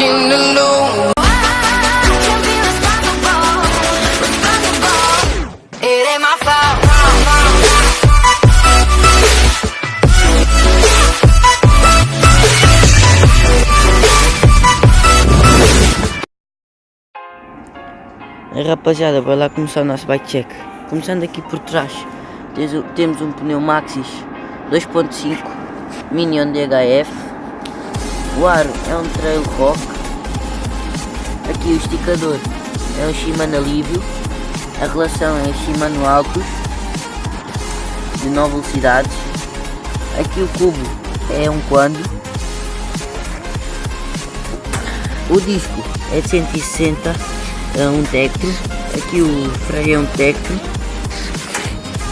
nothing to lose. It ain't my fault. Rapaziada, vai lá começar o nosso bike check. Começando aqui por trás, temos um pneu Maxxis 2.5 Minion DHF. O aro é um Trail Rock. Aqui o esticador é um Shimano Alívio. A relação é Shimano Altus de 9 velocidades. Aqui o cubo é um Quando. O disco é de 160, é um Tektro. Aqui o freio é um Tektro.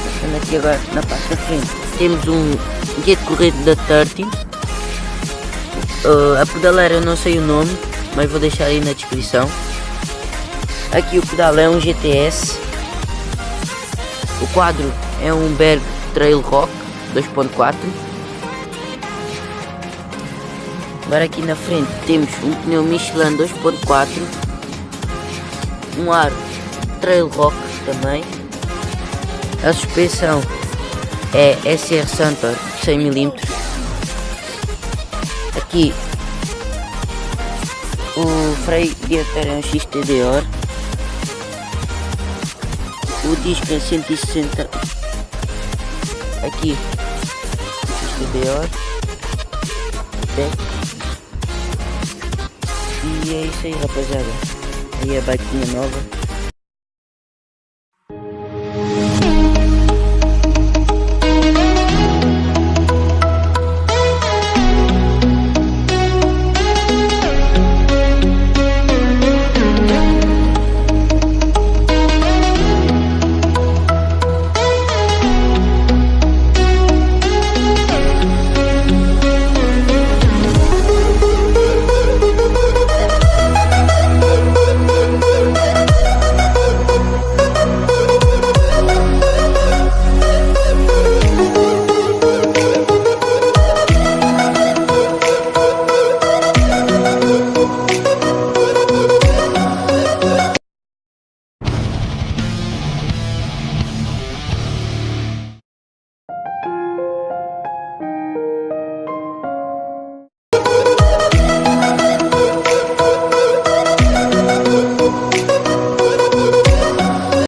Passando aqui agora na parte da frente, temos um guia de corrida da 30. A pedaleira eu não sei o nome, mas vou deixar aí na descrição. Aqui o pedal é um GTS. O quadro é um Berg Trail Rock 2.4. Agora aqui na frente temos um pneu Michelin 2.4. Um aro Trail Rock também. A suspensão é SR Santor 100mm. Aqui o freio dianteiro é um XTDR. O disco é 160. Aqui o XTDR. E é isso aí, rapaziada. Aí a bikezinha nova.